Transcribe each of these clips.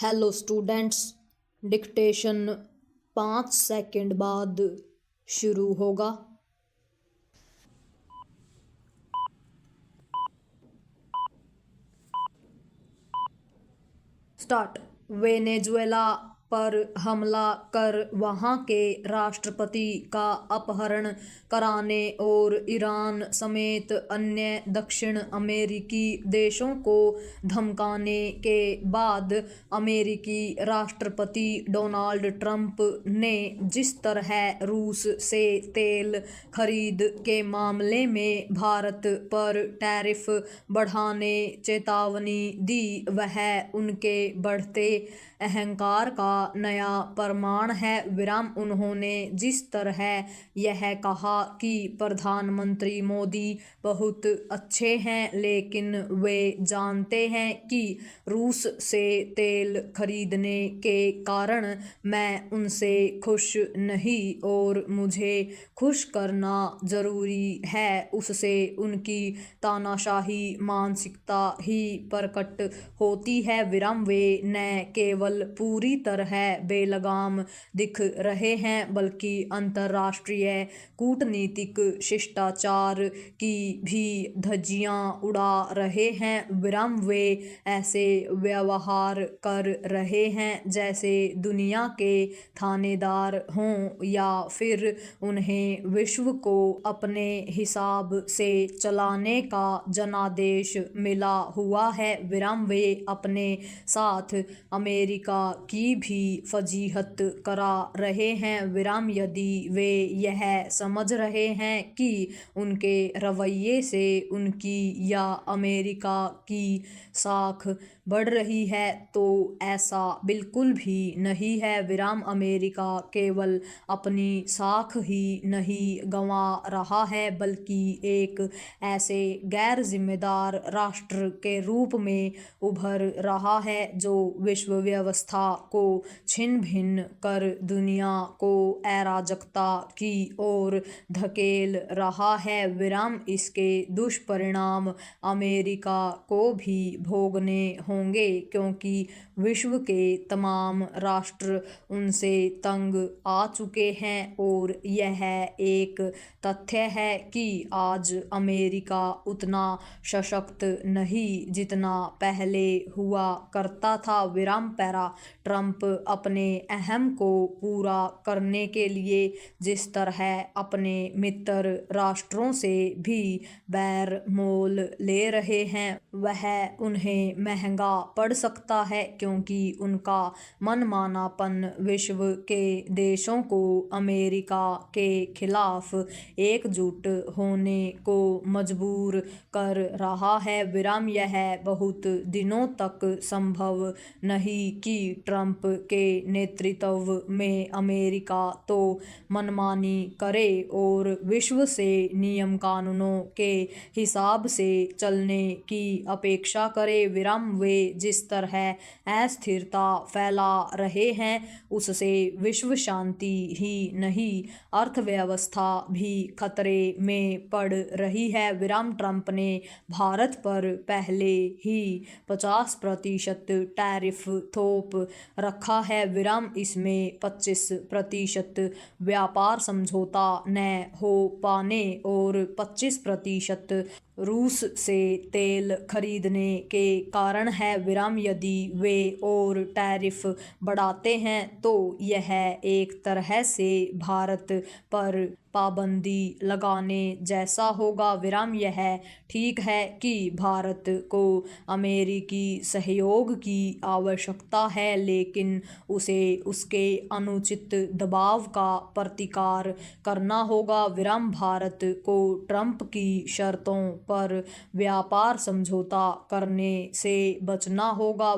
Hello students, dictation 5 second बाद शुरू होगा। स्टार्ट। वेनेजुएला पर हमला कर वहां के राष्ट्रपति का अपहरण कराने और ईरान समेत अन्य दक्षिण अमेरिकी देशों को धमकाने के बाद अमेरिकी राष्ट्रपति डोनाल्ड ट्रंप ने जिस तरह रूस से तेल खरीद के मामले में भारत पर टैरिफ बढ़ाने चेतावनी दी, वह उनके बढ़ते अहंकार का नया प्रमाण है। उन्होंने जिस तरह यह कहा कि प्रधानमंत्री मोदी बहुत अच्छे हैं, लेकिन वे जानते हैं कि रूस से तेल खरीदने के कारण मैं उनसे खुश नहीं और मुझे खुश करना जरूरी है, उससे उनकी तानाशाही मानसिकता ही प्रकट होती है। वे न केवल पूरी तरह बेलगाम दिख रहे हैं, बल्कि अंतर्राष्ट्रीय कूटनीतिक शिष्टाचार की भी धज्जियां उड़ा रहे हैं। वे ऐसे व्यवहार कर रहे हैं जैसे दुनिया के थानेदार हों या फिर उन्हें विश्व को अपने हिसाब से चलाने का जनादेश मिला हुआ है। वे अपने साथ अमेरिका की भी फजीहत करा रहे हैं। यदि वे यह समझ रहे हैं कि उनके रवैये से उनकी या अमेरिका की साख बढ़ रही है, तो ऐसा बिल्कुल भी नहीं है। अमेरिका केवल अपनी साख ही नहीं गंवा रहा है, बल्कि एक ऐसे गैर जिम्मेदार राष्ट्र के रूप में उभर रहा है जो विश्व व्यवस्था को छिन्न भिन्न कर दुनिया को अराजकता की ओर धकेल रहा है। इसके दुष्परिणाम अमेरिका को भी भोगने होंगे, क्योंकि विश्व के तमाम राष्ट्र उनसे तंग आ चुके हैं और यह एक तथ्य है कि आज अमेरिका उतना सशक्त नहीं जितना पहले हुआ करता था। ट्रंप अपने अहम को पूरा करने के लिए जिस तरह अपने मित्र राष्ट्रों से भी बैर मोल ले रहे हैं, वह उन्हें महंगा पड़ सकता है, क्योंकि उनका मनमानापन विश्व के देशों को अमेरिका के खिलाफ एकजुट होने को मजबूर कर रहा है। यह बहुत दिनों तक संभव नहीं कि ट्रंप के नेतृत्व में अमेरिका तो मनमानी करे और विश्व से नियम कानूनों के हिसाब से चलने की अपेक्षा करे। वे जिस तरह अस्थिरता फैला रहे हैं, उससे विश्व शांति ही नहीं, अर्थव्यवस्था भी खतरे में पड़ रही है। ट्रंप ने भारत पर पहले ही 50% टैरिफ थोप रखा है। इसमें 25% व्यापार समझौता न हो पाने और 25% रूस से तेल खरीदने के कारण है। यदि वे और टैरिफ बढ़ाते हैं तो यह एक तरह से भारत पर पाबंदी लगाने जैसा होगा। यह ठीक है कि भारत को अमेरिकी सहयोग की आवश्यकता है, लेकिन उसे उसके अनुचित दबाव का प्रतिकार करना होगा। भारत को ट्रंप की शर्तों पर व्यापार समझौता करने से बचना होगा।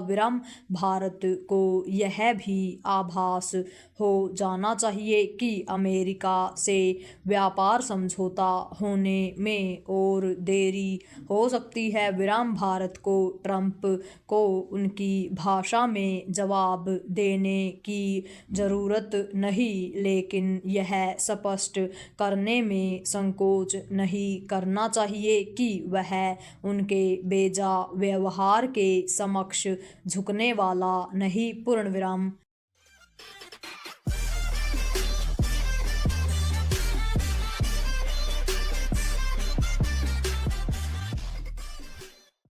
भारत को यह भी आभास हो जाना चाहिए कि अमेरिका से व्यापार समझौता होने में और देरी हो सकती है। भारत को ट्रंप को उनकी भाषा में जवाब देने की जरूरत नहीं, लेकिन यह स्पष्ट करने में संकोच नहीं करना चाहिए कि वह उनके बेजा व्यवहार के समक्ष झुकने वाला नहीं।